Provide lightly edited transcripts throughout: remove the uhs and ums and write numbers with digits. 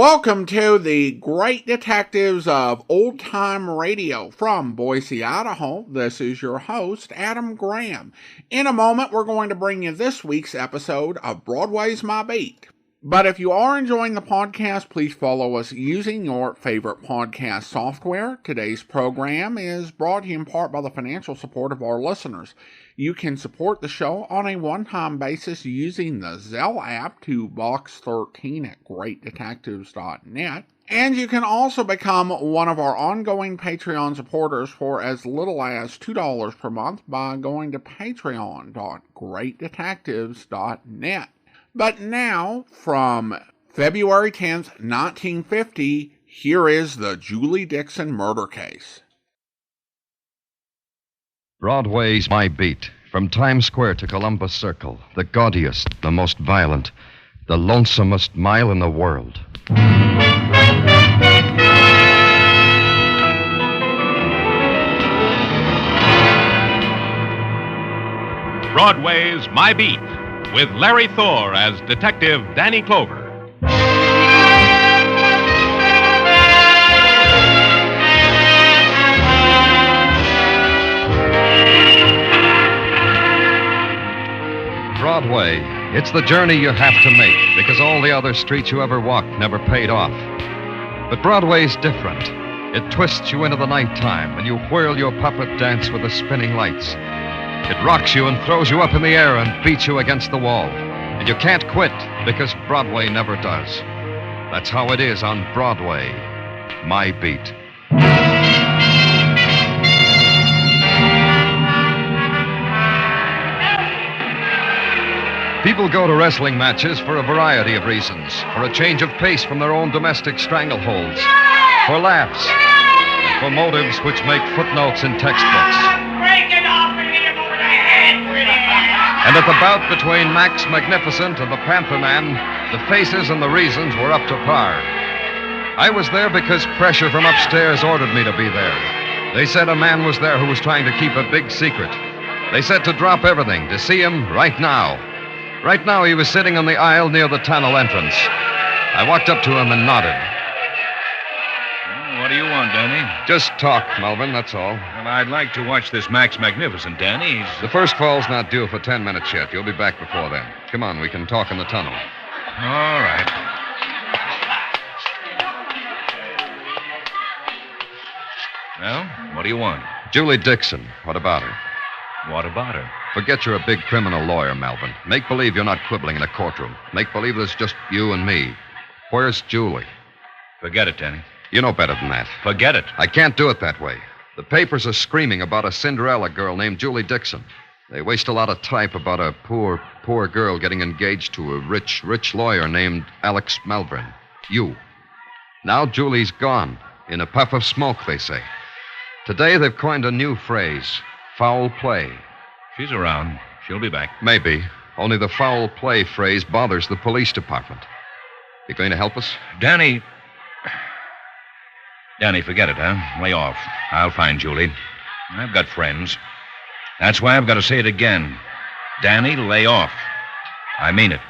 Welcome to the Great Detectives of Old Time Radio from Boise, Idaho. This is your host, Adam Graham. In a moment, we're going to bring you this week's episode of Broadway's My Beat. But if you are enjoying the podcast, please follow us using your favorite podcast software. Today's program is brought to you in part by the financial support of our listeners. You can support the show on a one-time basis using the Zelle app to box 13 at greatdetectives.net. And you can also become one of our ongoing Patreon supporters for as little as $2 per month by going to patreon.greatdetectives.net. But now, from February 10th, 1950, here is the Julie Dixon murder case. Broadway's My Beat. From Times Square to Columbus Circle, the gaudiest, the most violent, the lonesomest mile in the world. Broadway's My Beat, with Larry Thor as Detective Danny Clover. Broadway, it's the journey you have to make, because all the other streets you ever walked never paid off. But Broadway's different. It twists you into the nighttime, and you whirl your puppet dance with the spinning lights. It rocks you and throws you up in the air and beats you against the wall. And you can't quit, because Broadway never does. That's how it is on Broadway. My Beat. People go to wrestling matches for a variety of reasons. For a change of pace from their own domestic strangleholds. For laughs. For motives which make footnotes in textbooks. And at the bout between Max Magnificent and the Panther Man, the faces and the reasons were up to par. I was there because pressure from upstairs ordered me to be there. They said a man was there who was trying to keep a big secret. They said to drop everything, to see him right now. Right now he was sitting on the aisle near the tunnel entrance. I walked up to him and nodded. What do you want, Danny? Just talk, Melvin, that's all. Well, I'd like to watch this Max Magnificent, Danny. The first call's not due for 10 minutes yet. You'll be back before then. Come on, we can talk in the tunnel. All right. Well, what do you want? Julie Dixon. What about her? What about her? Forget you're a big criminal lawyer, Melvin. Make believe you're not quibbling in a courtroom. Make believe there's just you and me. Where's Julie? Forget it, Danny. You know better than that. Forget it. I can't do it that way. The papers are screaming about a Cinderella girl named Julie Dixon. They waste a lot of type about a poor girl getting engaged to a rich lawyer named Alex Melvin. You. Now Julie's gone. In a puff of smoke, they say. Today they've coined a new phrase. Foul play. She's around. She'll be back. Maybe. Only the foul play phrase bothers the police department. You going to help us? Danny, forget it, huh? Lay off. I'll find Julie. I've got friends. That's why I've got to say it again. Danny, lay off. I mean it.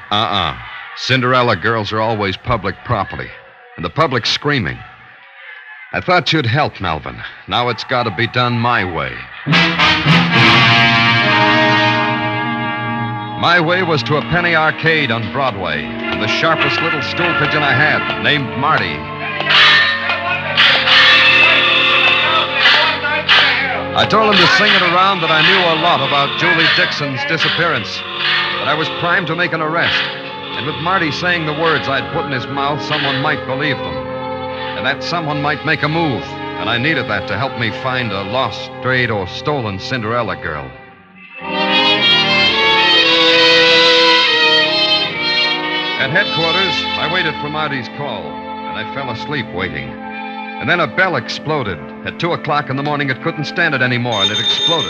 Cinderella girls are always public property. And the public's screaming. I thought you'd help, Melvin. Now it's got to be done my way. My way was to a penny arcade on Broadway, and the sharpest little stool pigeon I had, named Marty. I told him to sing it around that I knew a lot about Julie Dixon's disappearance, that I was primed to make an arrest, and with Marty saying the words I'd put in his mouth, someone might believe them, and that someone might make a move, and I needed that to help me find a lost, strayed, or stolen Cinderella girl. At headquarters, I waited for Marty's call, and I fell asleep waiting. And then a bell exploded. At 2 o'clock in the morning, it couldn't stand it anymore, and it exploded.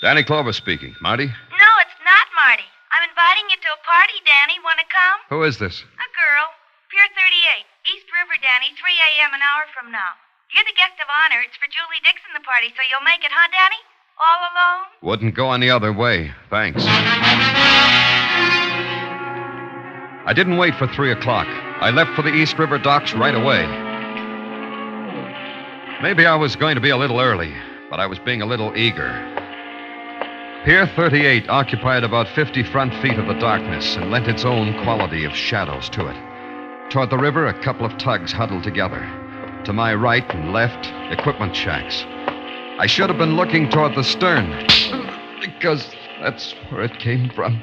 Danny Clover speaking. Marty? No, it's not Marty. I'm inviting you to a party, Danny. Want to come? Who is this? A girl. Pier 38. East River, Danny. 3 a.m. an hour from now. You're the guest of honor. It's for Julie Dixon, the party, so you'll make it, huh, Danny? All alone? Wouldn't go any other way. Thanks. I didn't wait for 3 o'clock. I left for the East River docks right away. Maybe I was going to be a little early, but I was being a little eager. Pier 38 occupied about 50 front feet of the darkness and lent its own quality of shadows to it. Toward the river, a couple of tugs huddled together. To my right and left, equipment shacks. I should have been looking toward the stern, because that's where it came from.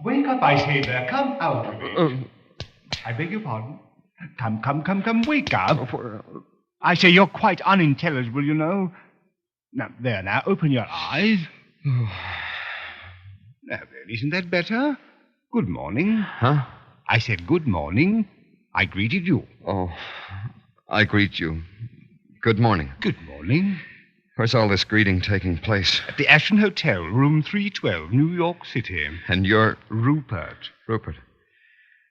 Wake up, I say there. Come out of it. I beg your pardon. Come, wake up. I say you're quite unintelligible, you know. Now, open your eyes. Now, then, isn't that better? Good morning. Huh? I said good morning. I greeted you. Oh, I greet you. Good morning. Good morning. Where's all this greeting taking place? At the Ashton Hotel, room 312, New York City. And you're... Rupert. Rupert.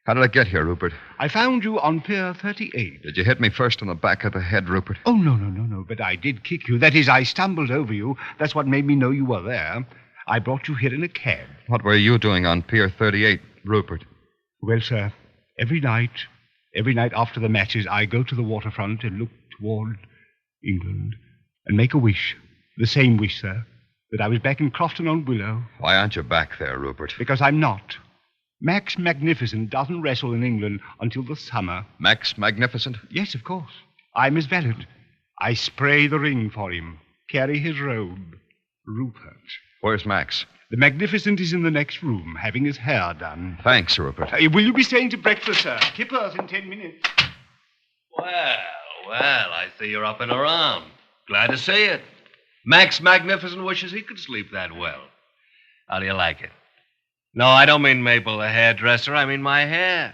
How did I get here, Rupert? I found you on Pier 38. Did you hit me first on the back of the head, Rupert? Oh, no. But I did kick you. That is, I stumbled over you. That's what made me know you were there. I brought you here in a cab. What were you doing on Pier 38, Rupert? Well, sir, every night after the matches, I go to the waterfront and look toward England and make a wish. The same wish, sir, that I was back in Crofton-on-Willow. Why aren't you back there, Rupert? Because I'm not. Max Magnificent doesn't wrestle in England until the summer. Max Magnificent? Yes, of course. I'm his valet. I spray the ring for him, carry his robe. Rupert. Where's Max? The Magnificent is in the next room, having his hair done. Thanks, Rupert. Will you be staying to breakfast, sir? Kippers in 10 minutes. Well, I see you're up and around. Glad to see it. Max Magnificent wishes he could sleep that well. How do you like it? No, I don't mean Mabel, the hairdresser. I mean my hair.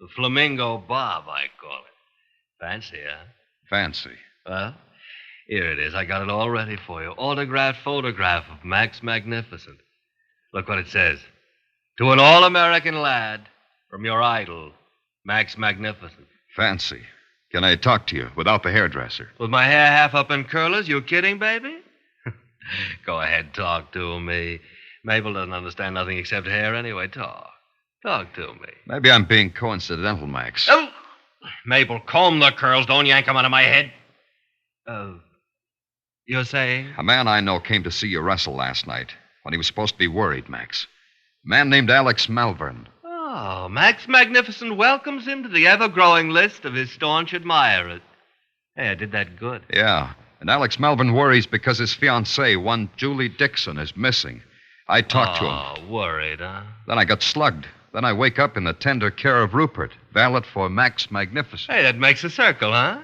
The flamingo bob, I call it. Fancy, huh? Fancy. Well, here it is. I got it all ready for you. Autographed photograph of Max Magnificent. Look what it says. To an all-American lad from your idol, Max Magnificent. Fancy. Can I talk to you without the hairdresser? With my hair half up in curlers? You kidding, baby? Go ahead, talk to me. Mabel doesn't understand nothing except hair anyway. Talk to me. Maybe I'm being coincidental, Max. Oh! Mabel, comb the curls. Don't yank them out of my head. You're saying? A man I know came to see you wrestle last night when he was supposed to be worried, Max. A man named Alex Malvern. Oh, Max Magnificent welcomes him to the ever-growing list of his staunch admirers. Hey, I did that good. Yeah, and Alex Malvern worries because his fiancée, one Julie Dixon, is missing. I talked to him. Oh, worried, huh? Then I got slugged. Then I wake up in the tender care of Rupert, valet for Max Magnificent. Hey, that makes a circle, huh?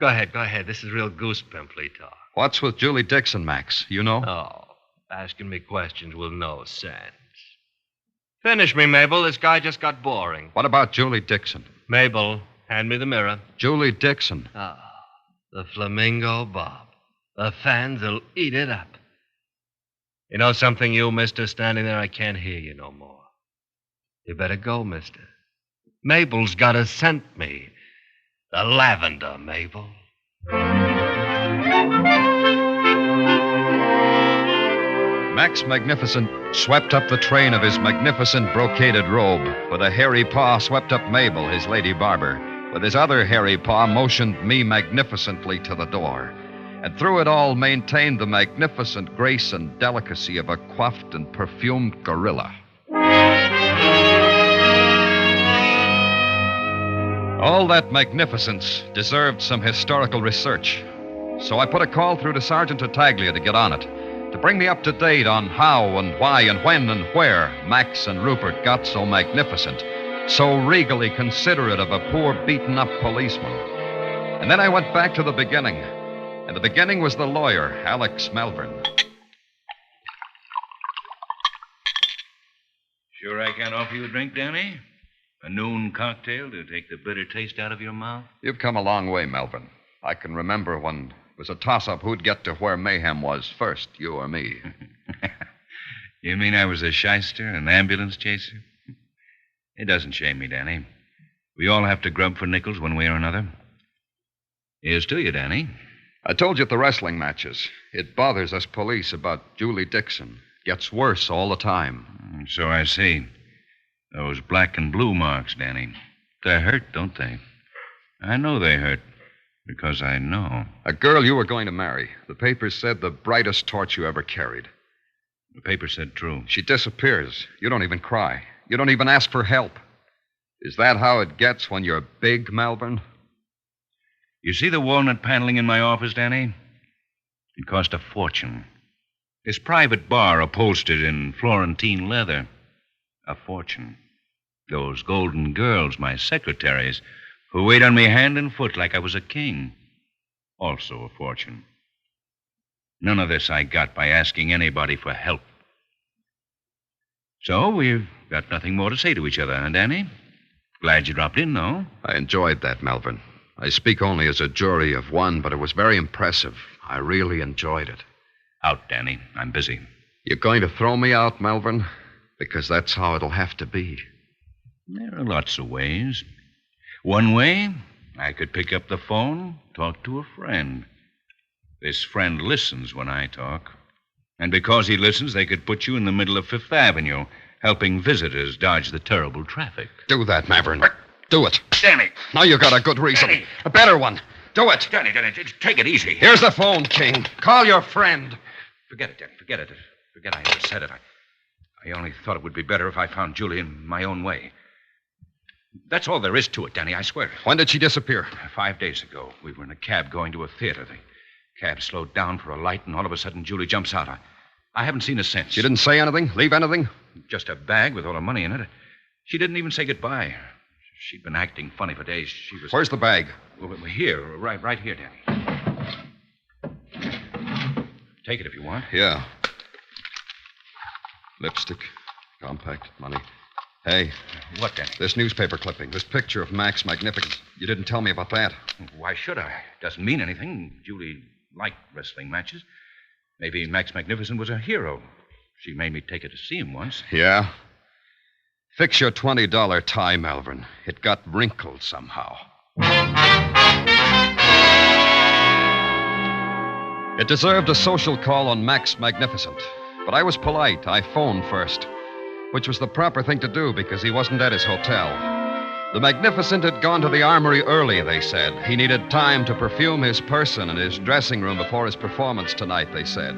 Go ahead. This is real goose pimply talk. What's with Julie Dixon, Max? You know? Oh, asking me questions with no sense. Finish me, Mabel. This guy just got boring. What about Julie Dixon? Mabel, hand me the mirror. Julie Dixon. Ah, the flamingo bob. The fans will eat it up. You know something, you, mister, standing there? I can't hear you no more. You better go, mister. Mabel's got to scent me. The lavender, Mabel. Max Magnificent swept up the train of his magnificent brocaded robe. With a hairy paw swept up Mabel, his lady barber. With his other hairy paw motioned me magnificently to the door. And through it all maintained the magnificent grace and delicacy of a coiffed and perfumed gorilla. All that magnificence deserved some historical research. So I put a call through to Sergeant Tartaglia to get on it, to bring me up to date on how and why and when and where Max and Rupert got so magnificent, so regally considerate of a poor beaten-up policeman. And then I went back to the beginning. And the beginning was the lawyer, Alex Malvern. Sure I can't offer you a drink, Danny? A noon cocktail to take the bitter taste out of your mouth? You've come a long way, Malvern. I can remember when it was a toss-up who'd get to where mayhem was first, you or me. You mean I was a shyster, an ambulance chaser? It doesn't shame me, Danny. We all have to grub for nickels one way or another. Here's to you, Danny. I told you at the wrestling matches. It bothers us police about Julie Dixon. Gets worse all the time. So I see. Those black and blue marks, Danny. They hurt, don't they? I know they hurt. Because I know. A girl you were going to marry. The papers said the brightest torch you ever carried. The paper said true. She disappears. You don't even cry. You don't even ask for help. Is that how it gets when you're big, Melbourne? You see the walnut paneling in my office, Danny? It cost a fortune. This private bar upholstered in Florentine leather. A fortune. Those golden girls, my secretaries, who wait on me hand and foot like I was a king. Also a fortune. None of this I got by asking anybody for help. So we've got nothing more to say to each other, huh, Danny? Glad you dropped in, though. I enjoyed that, Melbourne. I speak only as a jury of one, but it was very impressive. I really enjoyed it. Out, Danny. I'm busy. You're going to throw me out, Melbourne? Because that's how it'll have to be. There are lots of ways. One way, I could pick up the phone, talk to a friend. This friend listens when I talk. And because he listens, they could put you in the middle of Fifth Avenue, helping visitors dodge the terrible traffic. Do that, Melbourne. Do it. Danny! Now you got a good reason. Danny. A better one. Do it. Danny, take it easy. Here's the phone, King. Call your friend. Forget it, Danny. Forget it. Forget I ever said it. I only thought it would be better if I found Julie in my own way. That's all there is to it, Danny, I swear. When did she disappear? 5 days ago. We were in a cab going to a theater. The cab slowed down for a light, and all of a sudden Julie jumps out. I haven't seen her since. She didn't say anything? Leave anything? Just a bag with all her money in it. She didn't even say goodbye. She'd been acting funny for days. She was... Where's the bag? Here, right here, Danny. Take it if you want. Yeah. Lipstick, compact, money. Hey. What, Danny? This newspaper clipping, this picture of Max Magnificent. You didn't tell me about that. Why should I? It doesn't mean anything. Julie liked wrestling matches. Maybe Max Magnificent was a hero. She made me take her to see him once. Yeah? Fix your $20 tie, Melbourne. It got wrinkled somehow. It deserved a social call on Max Magnificent. But I was polite. I phoned first, which was the proper thing to do because he wasn't at his hotel. The Magnificent had gone to the armory early, they said. He needed time to perfume his person and his dressing room before his performance tonight, they said.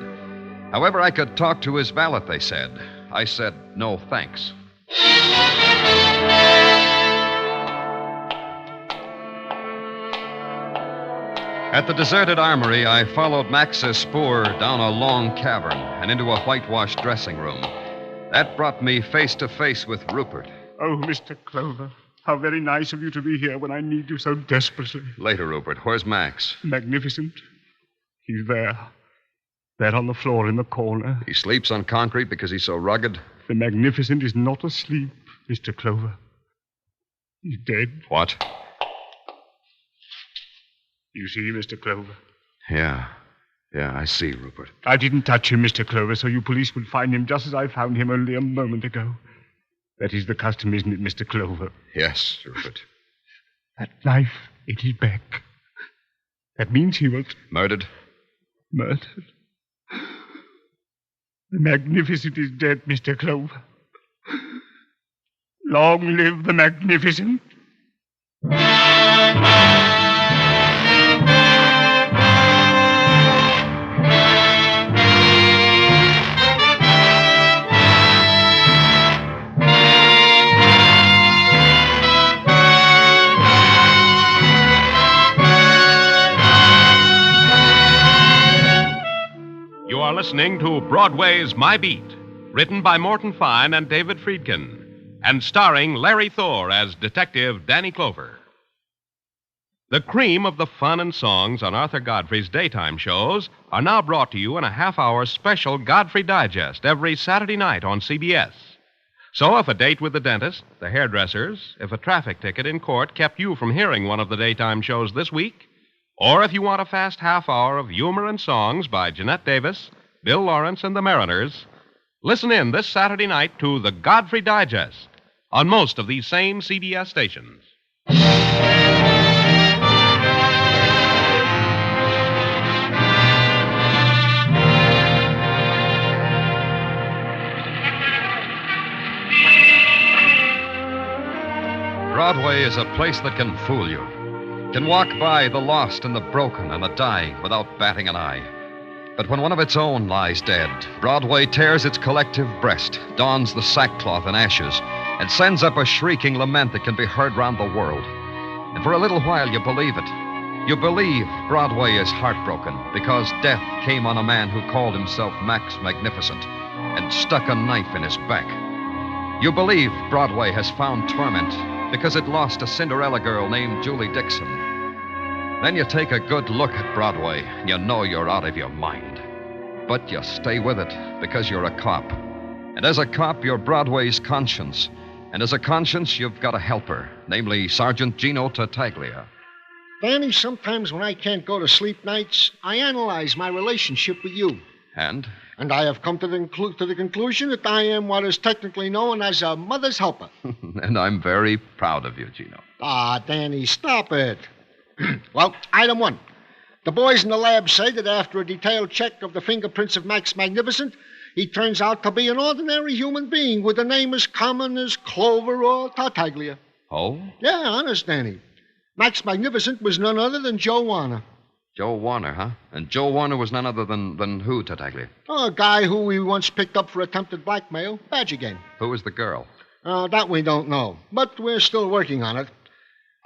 However, I could talk to his valet, they said. I said, no, thanks. At the deserted armory, I followed Max's spoor down a long cavern and into a whitewashed dressing room. That brought me face to face with Rupert. Oh, Mr. Clover, how very nice of you to be here when I need you so desperately. Later, Rupert. Where's Max? Magnificent. He's there. There on the floor in the corner. He sleeps on concrete because he's so rugged? The Magnificent is not asleep, Mr. Clover. He's dead. What? You see, Mr. Clover? Yeah, I see, Rupert. I didn't touch him, Mr. Clover, so you police will find him just as I found him only a moment ago. That is the custom, isn't it, Mr. Clover? Yes, Rupert. That knife in his back. That means he was... Murdered? Murdered. The Magnificent is dead, Mr. Clover. Long live the Magnificent. You are listening to Broadway's My Beat, written by Morton Fine and David Friedkin, and starring Larry Thor as Detective Danny Clover. The cream of the fun and songs on Arthur Godfrey's daytime shows are now brought to you in a half-hour special Godfrey Digest every Saturday night on CBS. So if a date with the dentist, the hairdressers, if a traffic ticket in court kept you from hearing one of the daytime shows this week, or if you want a fast half-hour of humor and songs by Jeanette Davis, Bill Lawrence, and the Mariners, listen in this Saturday night to the Godfrey Digest, on most of these same CBS stations. Broadway is a place that can fool you. Can walk by the lost and the broken and the dying without batting an eye. But when one of its own lies dead, Broadway tears its collective breast, dons the sackcloth and ashes, and sends up a shrieking lament that can be heard round the world. And for a little while you believe it. You believe Broadway is heartbroken because death came on a man who called himself Max Magnificent and stuck a knife in his back. You believe Broadway has found torment because it lost a Cinderella girl named Julie Dixon. Then you take a good look at Broadway, and you know you're out of your mind. But you stay with it because you're a cop. And as a cop, you're Broadway's conscience. And as a conscience, you've got a helper, namely Sergeant Gino Tartaglia. Danny, sometimes when I can't go to sleep nights, I analyze my relationship with you. And? And I have come to the conclusion that I am what is technically known as a mother's helper. And I'm very proud of you, Gino. Ah, Danny, stop it. Well, item 1. The boys in the lab say that after a detailed check of the fingerprints of Max Magnificent, he turns out to be an ordinary human being with a name as common as Clover or Tartaglia. Oh? Yeah, honest, Danny. Max Magnificent was none other than Joe Warner. Joe Warner, huh? And Joe Warner was none other than who, Tartaglia? Oh, a guy who we once picked up for attempted blackmail. Badger game. Who was the girl? That we don't know, but we're still working on it.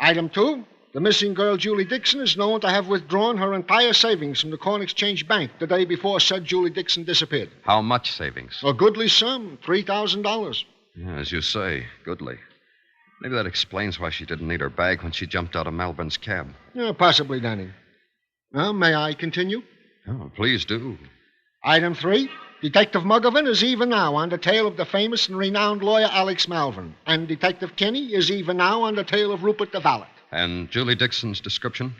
Item 2. The missing girl, Julie Dixon, is known to have withdrawn her entire savings from the Corn Exchange Bank the day before said Julie Dixon disappeared. How much savings? A goodly sum, $3,000. Yeah, as you say, goodly. Maybe that explains why she didn't need her bag when she jumped out of Malvern's cab. Yeah, possibly, Danny. May I continue? Oh, please do. Item 3. Detective Muggovan is even now on the tail of the famous and renowned lawyer Alex Malvern. And Detective Kinney is even now on the tail of Rupert the Valet. And Julie Dixon's description?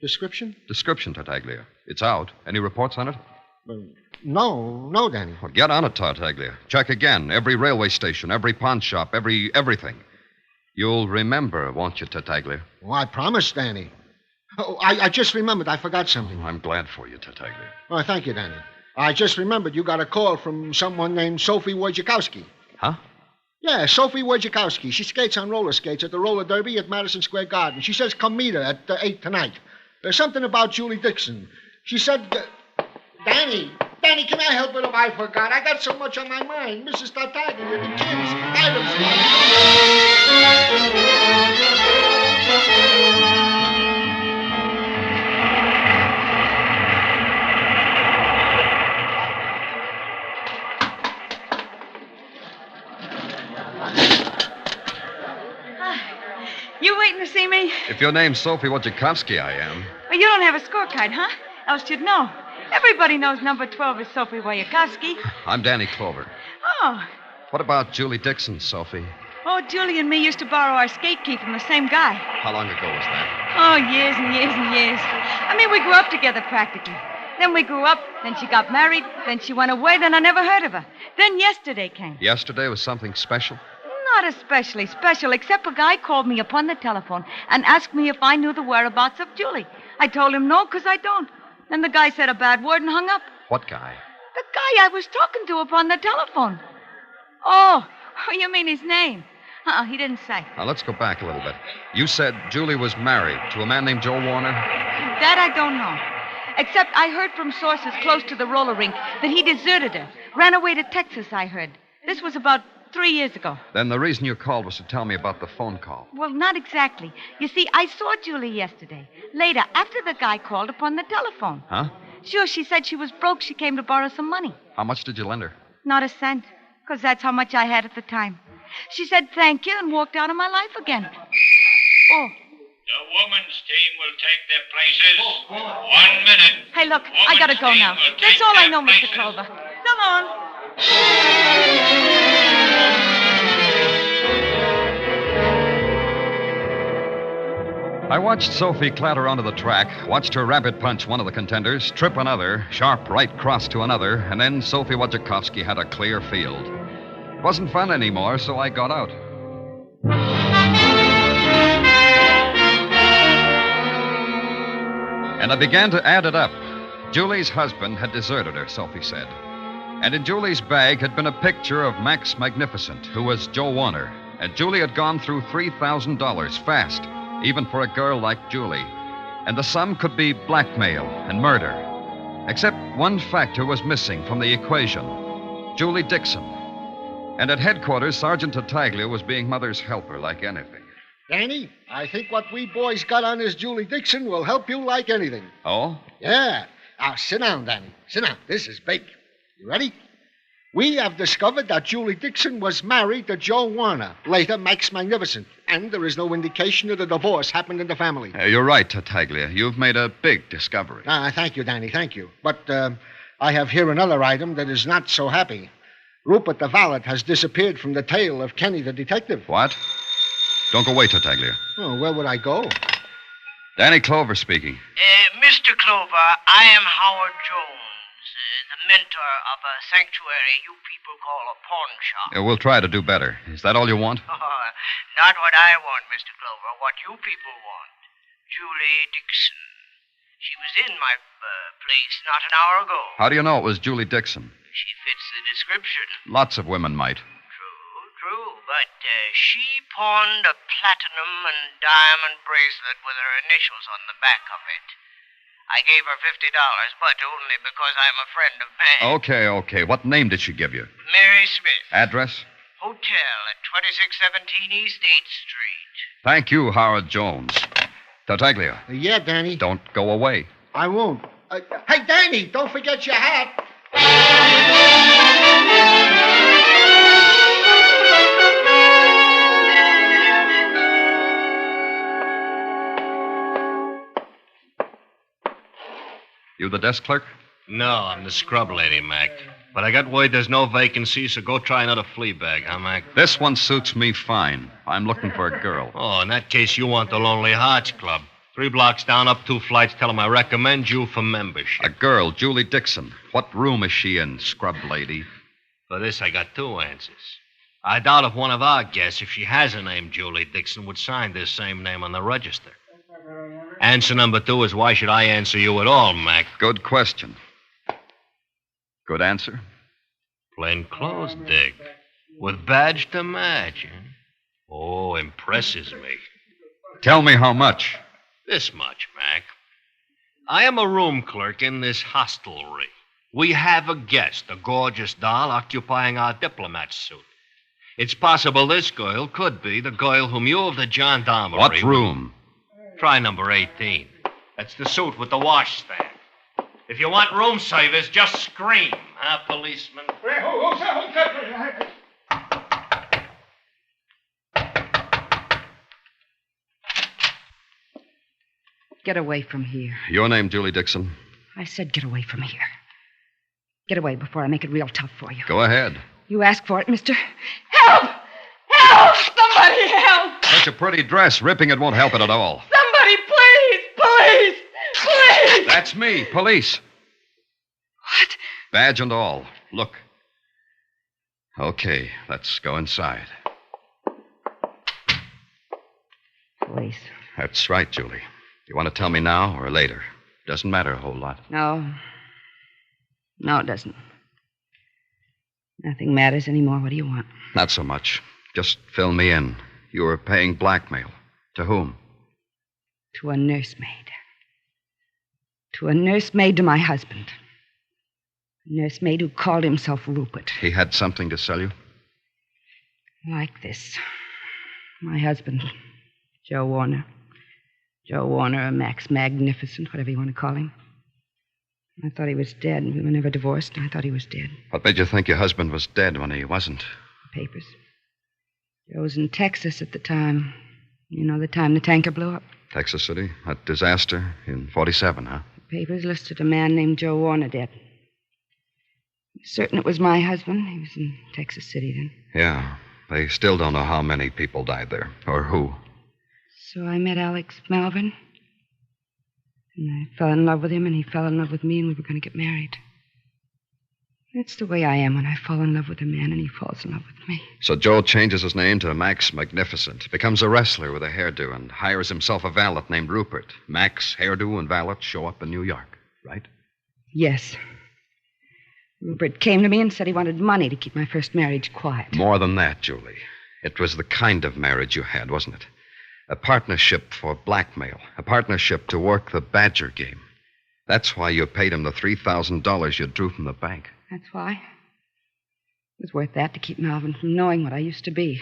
Description? Description, Tartaglia. It's out. Any reports on it? No, Danny. Well, get on it, Tartaglia. Check again. Every railway station, every pawn shop, everything. You'll remember, won't you, Tartaglia? Oh, I promise, Danny. Oh, I just remembered. I forgot something. I'm glad for you, Tartaglia. Oh, thank you, Danny. I just remembered you got a call from someone named Sophie Wojciechowski. Huh? Yeah, Sophie Wojciechowski. She skates on roller skates at the roller derby at Madison Square Garden. She says come meet her at 8 tonight. There's something about Julie Dixon. She said, Danny, can I help it if I forgot? I got so much on my mind. Mrs. Tartaglia, the kids, You waiting to see me? If your name's Sophie Wojciechowski, I am. Well, you don't have a scorecard, huh? Else you'd know. Everybody knows number 12 is Sophie Wojciechowski. I'm Danny Clover. Oh. What about Julie Dixon, Sophie? Oh, Julie and me used to borrow our skate key from the same guy. How long ago was that? Oh, years and years and years. I mean, we grew up together practically. Then we grew up, then she got married, then she went away, then I never heard of her. Then yesterday came. Yesterday was something special? Not especially special, except a guy called me upon the telephone and asked me if I knew the whereabouts of Julie. I told him no, because I don't. Then the guy said a bad word and hung up. What guy? The guy I was talking to upon the telephone. Oh, you mean his name? He didn't say. Now, let's go back a little bit. You said Julie was married to a man named Joe Warner? That I don't know. Except I heard from sources close to the roller rink that he deserted her. Ran away to Texas, I heard. This was about 3 years ago. Then the reason you called was to tell me about the phone call. Well, not exactly. You see, I saw Julie yesterday. Later, after the guy called upon the telephone. Huh? Sure, she said she was broke. She came to borrow some money. How much did you lend her? Not a cent, because that's how much I had at the time. She said thank you and walked out of my life again. Oh. The woman's team will take their places. 1 minute. Hey, look, I gotta go now. That's all I know, Mr. Clover. So long. I watched Sophie clatter onto the track, watched her rabbit punch one of the contenders, trip another, sharp right cross to another, and then Sophie Wojciechowski had a clear field. It wasn't fun anymore, so I got out. And I began to add it up. Julie's husband had deserted her, Sophie said. And in Julie's bag had been a picture of Max Magnificent, who was Joe Warner. And Julie had gone through $3,000 fast, even for a girl like Julie. And the sum could be blackmail and murder. Except one factor was missing from the equation: Julie Dixon. And at headquarters, Sergeant Tartaglia was being Mother's helper like anything. Danny, I think what we boys got on this Julie Dixon will help you like anything. Oh? Yeah. Now, sit down, Danny. Sit down. This is big. You ready? We have discovered that Julie Dixon was married to Joe Warner, later Max Magnificent, and there is no indication that a divorce happened in the family. You're right, Tartaglia. You've made a big discovery. Thank you, Danny, thank you. But I have here another item that is not so happy. Rupert the valet has disappeared from the tail of Kenny the detective. What? Don't go away, Tartaglia. Oh, where would I go? Danny Clover speaking. Mr. Clover, I am Howard Jones, the mentor of a sanctuary you people call a pawn shop. We'll try to do better. Is that all you want? Not what I want, Mr. Clover. What you people want. Julie Dixon. She was in my place not an hour ago. How do you know it was Julie Dixon? She fits the description. Lots of women might. True, but she pawned a platinum and diamond bracelet with her initials on the back of it. I gave her $50, but only because I'm a friend of mine. Okay. What name did she give you? Mary Smith. Address? Hotel at 2617 East 8th Street. Thank you, Howard Jones. Tartaglia. Yeah, Danny. Don't go away. I won't. Hey, Danny, don't forget your hat. You the desk clerk? No, I'm the scrub lady, Mac. But I got word there's no vacancy, so go try another flea bag, huh, Mac? This one suits me fine. I'm looking for a girl. Oh, in that case, you want the Lonely Hearts Club. 3 blocks down, up 2 flights. Tell them I recommend you for membership. A girl, Julie Dixon. What room is she in, scrub lady? For this, I got 2 answers. I doubt if one of our guests, if she has a name Julie Dixon, would sign this same name on the register. Answer number 2 is why should I answer you at all, Mac? Good question. Good answer? Plain clothes, Dick. With badge to match, huh? Oh, impresses me. Tell me how much. This much, Mac. I am a room clerk in this hostelry. We have a guest, a gorgeous doll, occupying our diplomat suit. It's possible this girl could be the girl whom you of the gendarmerie... What room? Try number 18. That's the suit with the washstand. If you want room service, just scream, huh, policeman? Get away from here. Your name, Julie Dixon? I said get away from here. Get away before I make it real tough for you. Go ahead. You asked for it, mister. Help! Help! Somebody help! Such a pretty dress. Ripping it won't help it at all. Somebody, please! Please! Please! That's me, police. What? Badge and all. Look. Okay, let's go inside. Police. That's right, Julie. You want to tell me now or later? Doesn't matter a whole lot. No. No, it doesn't. Nothing matters anymore. What do you want? Not so much. Just fill me in. You were paying blackmail. To whom? To a nursemaid. To a nursemaid to my husband. A nursemaid who called himself Rupert. He had something to sell you? Like this. My husband, Joe Warner. Joe Warner, or Max Magnificent, whatever you want to call him. I thought he was dead. We were never divorced. I thought he was dead. What made you think your husband was dead when he wasn't? Papers. Joe was in Texas at the time. You know, the time the tanker blew up. Texas City? That disaster in 47, huh? The papers listed a man named Joe Warner dead. I'm certain it was my husband. He was in Texas City then. Yeah. They still don't know how many people died there, or who. So I met Alex Malvern. And I fell in love with him, and he fell in love with me, and we were going to get married. That's the way I am when I fall in love with a man and he falls in love with me. So Joe changes his name to Max Magnificent, becomes a wrestler with a hairdo, and hires himself a valet named Rupert. Max, hairdo, and valet show up in New York, right? Yes. Rupert came to me and said he wanted money to keep my first marriage quiet. More than that, Julie. It was the kind of marriage you had, wasn't it? A partnership for blackmail. A partnership to work the badger game. That's why you paid him the $3,000 you drew from the bank. That's why. It was worth that to keep Melvin from knowing what I used to be.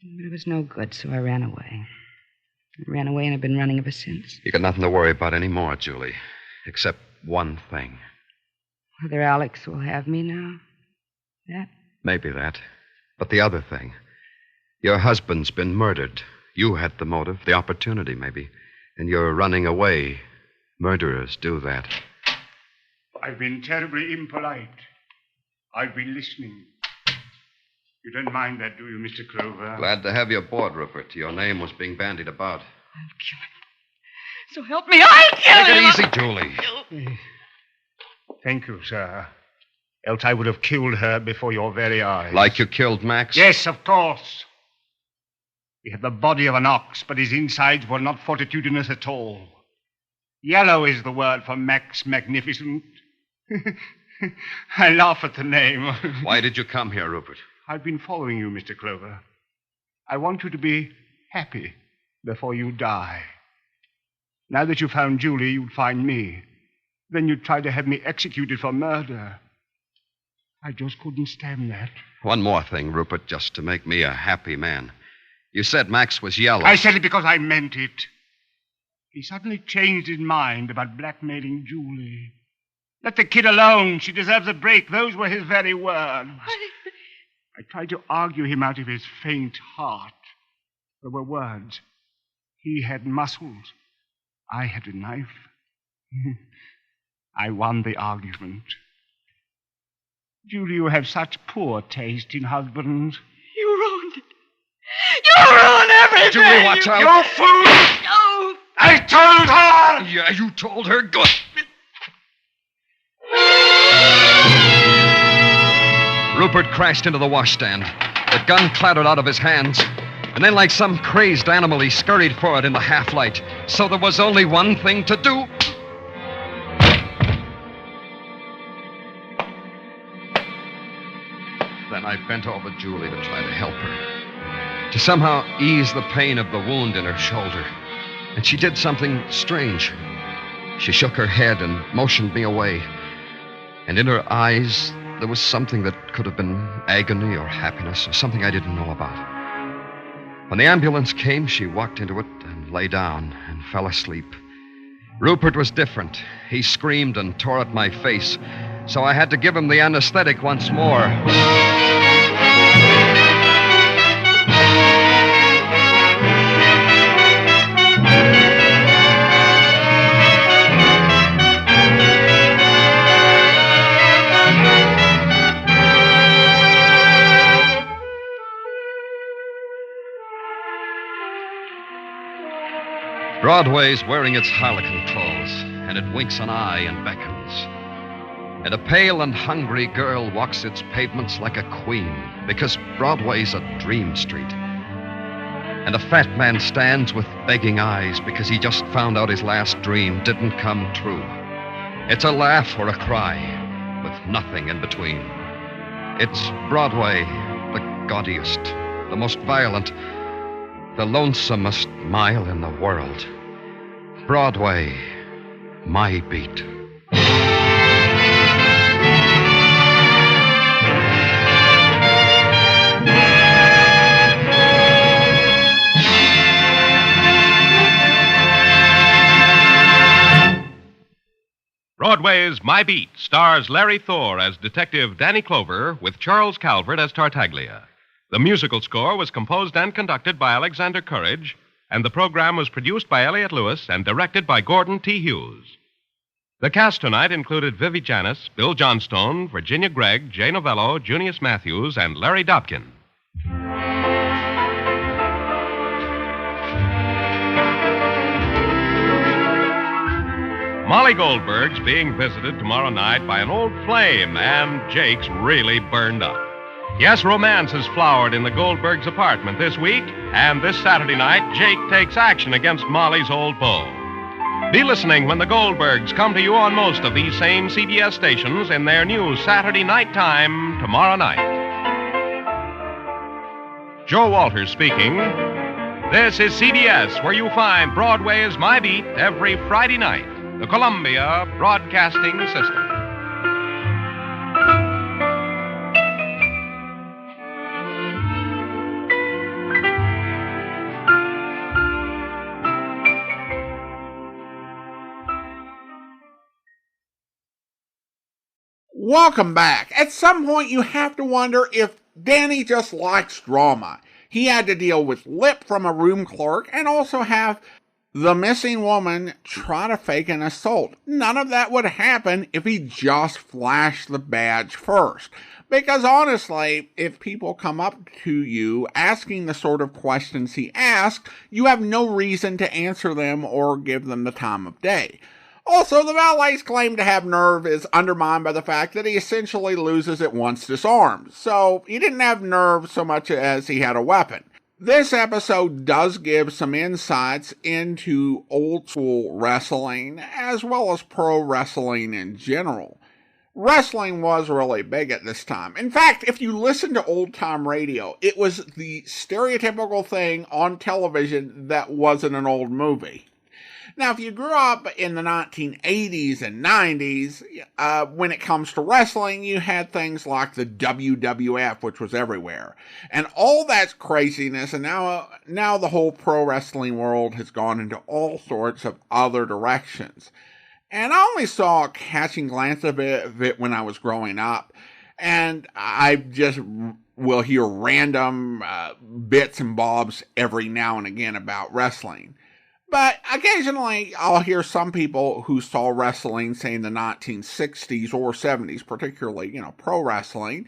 But it was no good, so I ran away. I ran away and I've been running ever since. You got nothing to worry about anymore, Julie. Except one thing. Whether Alex will have me now. That? Maybe that. But the other thing. Your husband's been murdered. You had the motive, the opportunity, maybe. And you're running away. Murderers do that. I've been terribly impolite. I've been listening. You don't mind that, do you, Mr. Clover? Glad to have you aboard, Rupert. Your name was being bandied about. I'll kill him. So help me, I'll kill him! Take it easy, Julie. Thank you, sir. Else I would have killed her before your very eyes. Like you killed Max? Yes, of course. He had the body of an ox, but his insides were not fortitudinous at all. Yellow is the word for Max Magnificent. I laugh at the name. Why did you come here, Rupert? I've been following you, Mr. Clover. I want you to be happy before you die. Now that you found Julie, you'd find me. Then you'd try to have me executed for murder. I just couldn't stand that. One more thing, Rupert, just to make me a happy man. You said Max was yellow. I said it because I meant it. He suddenly changed his mind about blackmailing Julie. Let the kid alone. She deserves a break. Those were his very words. I tried to argue him out of his faint heart. There were words. He had muscles. I had a knife. I won the argument. Julie, you have such poor taste in husbands. You ruined it. You ruined everything! Julie, watch out. You fool! No! I told her! Yeah, you told her. Good. Rupert crashed into the washstand. The gun clattered out of his hands. And then, like some crazed animal, he scurried forward in the half-light. So there was only one thing to do. Then I bent over Julie to try to help her, to somehow ease the pain of the wound in her shoulder. And she did something strange. She shook her head and motioned me away. And in her eyes, there was something that could have been agony or happiness or something I didn't know about. When the ambulance came, she walked into it and lay down and fell asleep. Rupert was different. He screamed and tore at my face, so I had to give him the anesthetic once more. Broadway's wearing its harlequin clothes, and it winks an eye and beckons. And a pale and hungry girl walks its pavements like a queen, because Broadway's a dream street. And a fat man stands with begging eyes because he just found out his last dream didn't come true. It's a laugh or a cry, with nothing in between. It's Broadway, the gaudiest, the most violent, the lonesomest mile in the world. Broadway, my beat. Broadway's My Beat stars Larry Thor as Detective Danny Clover with Charles Calvert as Tartaglia. The musical score was composed and conducted by Alexander Courage, and the program was produced by Elliott Lewis and directed by Gordon T. Hughes. The cast tonight included Vivi Janis, Bill Johnstone, Virginia Gregg, Jay Novello, Junius Matthews, and Larry Dobkin. Molly Goldberg's being visited tomorrow night by an old flame, and Jake's really burned up. Yes, romance has flowered in the Goldbergs' apartment this week, and this Saturday night, Jake takes action against Molly's old beau. Be listening when the Goldbergs come to you on most of these same CBS stations in their new Saturday night time tomorrow night. Joe Walters speaking. This is CBS, where you find Broadway is My Beat every Friday night. The Columbia Broadcasting System. Welcome back. At some point, you have to wonder if Danny just likes drama. He had to deal with lip from a room clerk and also have the missing woman try to fake an assault. None of that would happen if he just flashed the badge first. Because honestly, if people come up to you asking the sort of questions he asked, you have no reason to answer them or give them the time of day. Also, the valet's claim to have nerve is undermined by the fact that he essentially loses it once disarmed, so he didn't have nerve so much as he had a weapon. This episode does give some insights into old school wrestling, as well as pro wrestling in general. Wrestling was really big at this time. In fact, if you listen to old-time radio, it was the stereotypical thing on television that wasn't an old movie. Now, if you grew up in the 1980s and 90s, when it comes to wrestling, you had things like the WWF, which was everywhere. And all that craziness, and now the whole pro wrestling world has gone into all sorts of other directions. And I only saw a catching glance of it when I was growing up. And I just will hear random bits and bobs every now and again about wrestling. But occasionally, I'll hear some people who saw wrestling, say in the 1960s or 70s, particularly, pro wrestling,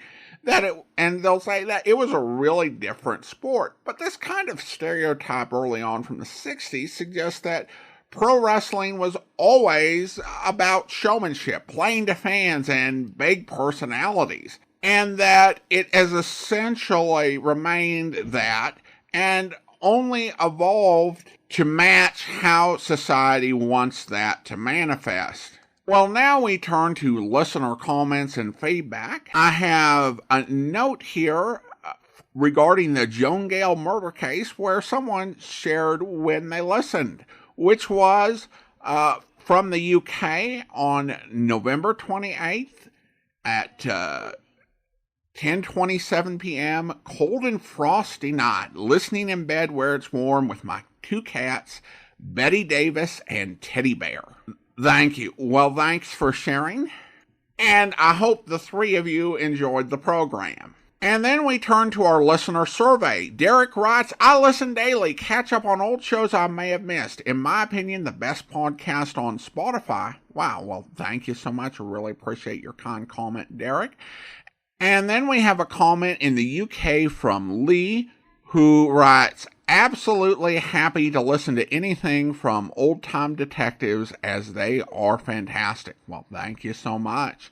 and they'll say that it was a really different sport. But this kind of stereotype early on from the 60s suggests that pro wrestling was always about showmanship, playing to fans, and big personalities. And that it has essentially remained that, and only evolved to match how society wants that to manifest. Well, now we turn to listener comments and feedback. I have a note here regarding the Joan Gale murder case where someone shared when they listened, which was from the UK on November 28th at 10:27 p.m., cold and frosty night, listening in bed where it's warm with my two cats, Betty Davis and Teddy Bear. Thank you. Well, thanks for sharing, and I hope the three of you enjoyed the program. And then we turn to our listener survey. Derek writes, I listen daily, catch up on old shows I may have missed. In my opinion, the best podcast on Spotify. Wow, well, thank you so much. I really appreciate your kind comment, Derek. And then we have a comment in the UK from Lee, who writes, absolutely happy to listen to anything from Old Time Detectives as they are fantastic. Well, thank you so much.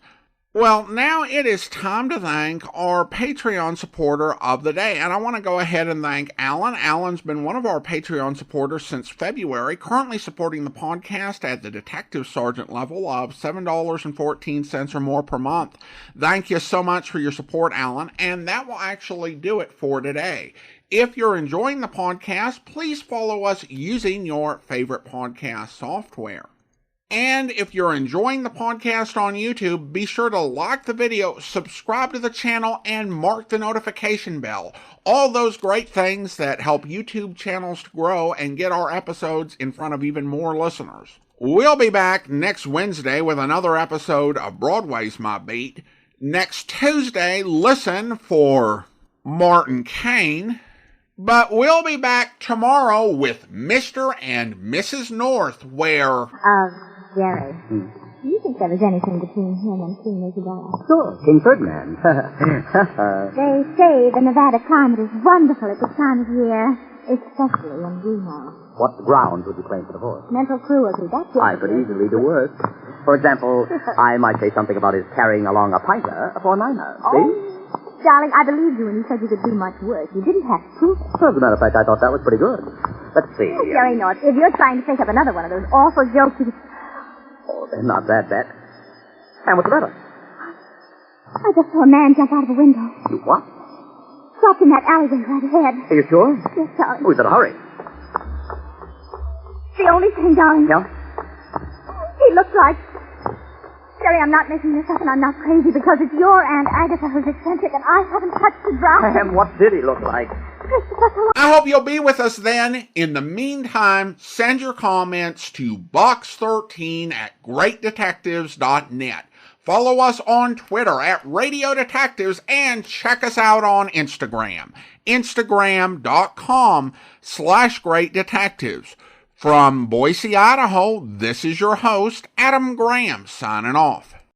Well, now it is time to thank our Patreon supporter of the day, and I want to go ahead and thank Alan. Alan's been one of our Patreon supporters since February, currently supporting the podcast at the Detective Sergeant level of $7.14 or more per month. Thank you so much for your support, Alan, and that will actually do it for today. If you're enjoying the podcast, please follow us using your favorite podcast software. And if you're enjoying the podcast on YouTube, be sure to like the video, subscribe to the channel, and mark the notification bell. All those great things that help YouTube channels to grow and get our episodes in front of even more listeners. We'll be back next Wednesday with another episode of Broadway's My Beat. Next Tuesday, listen for Martin Kane. But we'll be back tomorrow with Mr. and Mrs. North, where... Jerry, do you think there was anything between him and Queen Isabella? Sure, King Ferdinand. They say the Nevada climate is wonderful at this time of year. Especially in Gino. What grounds would you claim for divorce? Mental cruelty, that's it. I could easily do worse. For example, I might say something about his carrying along a pinter for a niner. See? Darling, I believed you when you said you could do much worse. You didn't have to prove it. Well, as a matter of fact, I thought that was pretty good. Let's see. Jerry North, if you're trying to think up another one of those awful jokes... Oh, they're not that bad. And what's the matter? I just saw a man jump out of a window. You what? Dropped in that alleyway right ahead. Are you sure? Yes, darling. Oh, he's in a hurry. The only thing, darling... Yeah? He looked like... Jerry, I'm not making this up and I'm not crazy because it's your Aunt Agatha who's eccentric and I haven't touched the drop. And what did he look like? I hope you'll be with us then. In the meantime, send your comments to box13@greatdetectives.net. Follow us on Twitter @Radio Detectives and check us out on Instagram. Instagram.com/Great Detectives. From Boise, Idaho, this is your host, Adam Graham, signing off.